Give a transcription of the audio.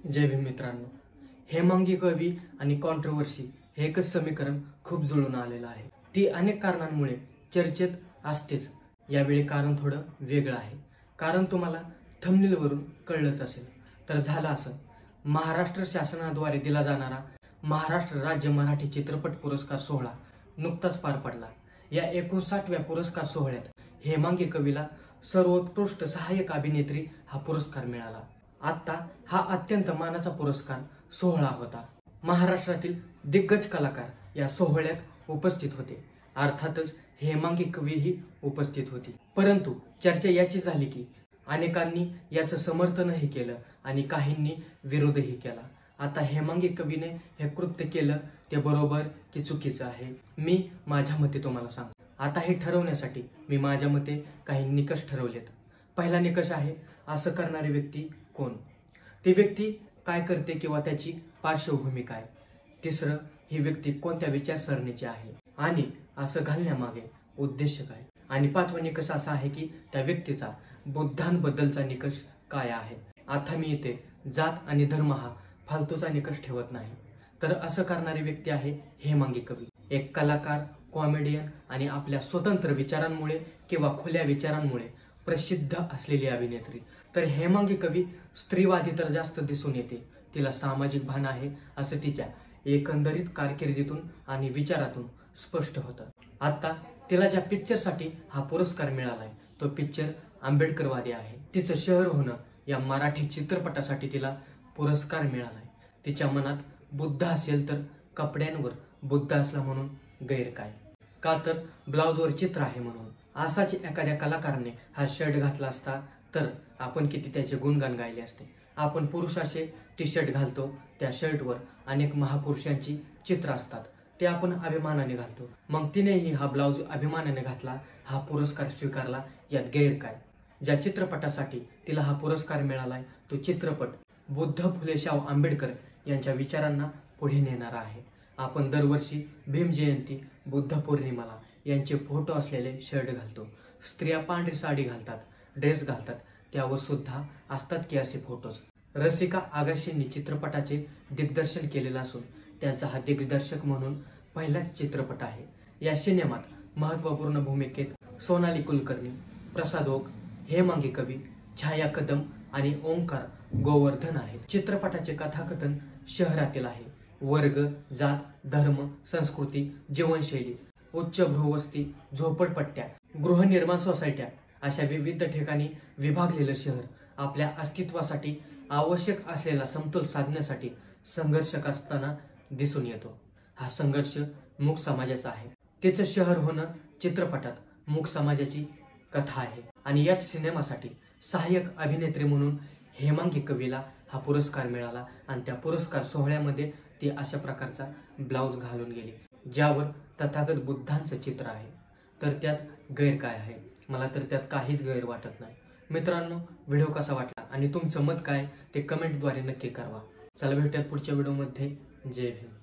जय भीम मित्रांनो, हेमांगी कवी आणि कॉन्ट्रोवर्सी हे एकच समीकरण खूप जुळून आलेलं आहे। ती अनेक कारणांमुळे चर्चेत असतेच। यावेळी कारण थोडं वेगळं आहे। कारण तुम्हाला थंबनेल वरून कळलंच असेल। तर झालं असं, महाराष्ट्र शासनाद्वारे दिला जाणारा महाराष्ट्र राज्य मराठी चित्रपट पुरस्कार सोहळा नुकताच पार पडला। या 59व्या पुरस्कार सोहळ्यात हेमांगी कवीला सर्वोत्कृष्ट सहाय्यक अभिनेत्री हा पुरस्कार मिळाला। आता हा अत्यंत मानाचा पुरस्कार सोहळा होता। महाराष्ट्रातील दिग्गज कलाकार या सोहळ्यात उपस्थित होते। अर्थातच हेमांगी कवीही उपस्थित होती। परंतु चर्चा याची झाली की अनेकांनी याचं समर्थनही केलं आणि काहींनी विरोधही केला। आता हेमांगी कवीने हे कृत्य केलं ते बरोबर की चुकीचं आहे, मी माझ्या मते तुम्हाला सांगतो। आता हे ठरवण्यासाठी मी माझ्या मते काही निकष ठरवलेत। पहिला निकष आहे, असं करणारी व्यक्ती कोण, ती व्यक्ती काय करते किंवा त्याची पार्श्वभूमी काय। तिसरं, ही व्यक्ती कोणत्या विचारसरणीची आहे आणि असं घालण्यामागे उद्देश काय। आणि पाचवा निकष असा आहे की त्या व्यक्तीचा बुद्धांबद्दलचा निकष काय आहे। आता मी इथे जात आणि धर्म हा फालतूचा निकष ठेवत नाही। तर असं करणारी व्यक्ती आहे हेमांगी कवी, एक कलाकार, कॉमेडियन आणि आपल्या स्वतंत्र विचारांमुळे किंवा खुल्या विचारांमुळे प्रसिद्ध असलेली अभिनेत्री। तर हेमांगी कवी स्त्रीवादी तर जास्त दिसून येते, तिला सामाजिक भान आहे असं तिच्या एकंदरीत कारकिर्दीतून आणि विचारातून स्पष्ट होतं। आता तिला ज्या पिक्चरसाठी हा पुरस्कार मिळालाय तो पिक्चर आंबेडकरवादी आहे। तिचं शहर होणं या मराठी चित्रपटासाठी तिला पुरस्कार मिळालाय। तिच्या मनात बुद्ध असेल तर कपड्यांवर बुद्ध असला म्हणून गैर काय, का तर ब्लाउजवर चित्र आहे म्हणून। असाच एखाद्या कलाकाराने हा शर्ट घातला असता तर आपण किती त्याचे गुणगान गायले असते। आपण पुरुष असे टी शर्ट घालतो, त्या शर्टवर अनेक महापुरुषांची चित्र असतात, ते आपण अभिमानाने घालतो। मग तिनेही हा ब्लाउज अभिमानाने घातला, हा पुरस्कार स्वीकारला, यात गैर काय। ज्या चित्रपटासाठी तिला हा पुरस्कार मिळालाय तो चित्रपट बुद्ध फुले शाहू आंबेडकर यांच्या विचारांना पुढे नेणारा आहे। आपण दरवर्षी भीम जयंती, बुद्ध पौर्णिमाला यांचे फोटो असलेले शर्ट घालतो। स्त्रिया पांढरी साडी घालतात, ड्रेस घालतात, त्यावर सुद्धा असतात की असे फोटोज। रसिका आगाशेंनी चित्रपटाचे दिग्दर्शन केलेलं असून त्यांचा हा दिग्दर्शक म्हणून पहिलाच चित्रपट आहे। या सिनेमात महत्त्वपूर्ण भूमिकेत सोनाली कुलकर्णी, प्रसाद ओक, हेमांगी कवी, छाया कदम आणि ओंकार गोवर्धन आहेत। चित्रपटाचे कथाकथन शहरातील आहे। वर्ग, जात, धर्म, संस्कृती, जीवनशैली, उच्च भूवस्ती, झोपडपट्ट्या, गृहनिर्माण सोसायट्या अशा विविध ठिकाणी विभागलेलं शहर आपल्या अस्तित्वासाठी आवश्यक असलेला समतोल साधण्यासाठी संघर्ष करताना दिसून येतो। हा संघर्ष मूक समाजाचा आहे। तिचं शहर होणं चित्रपटात मूक समाजाची कथा आहे आणि याच सिनेमासाठी सहाय्यक अभिनेत्री म्हणून हेमांगी कवीला हा पुरस्कार मिळाला आणि त्या पुरस्कार सोहळ्यामध्ये ती अशा प्रकारचा ब्लाउज घालून गेली ज्यावर तथागत बुद्धांचं चित्र आहे। तर त्यात गैर काय आहे, मला तर त्यात काहीच गैर वाटत नाही। मित्रांनो, व्हिडिओ कसा वाटला आणि तुमचं मत काय ते कमेंटद्वारे नक्की कळवा। चला भेटूयात पुढच्या व्हिडिओमध्ये। जय भीम।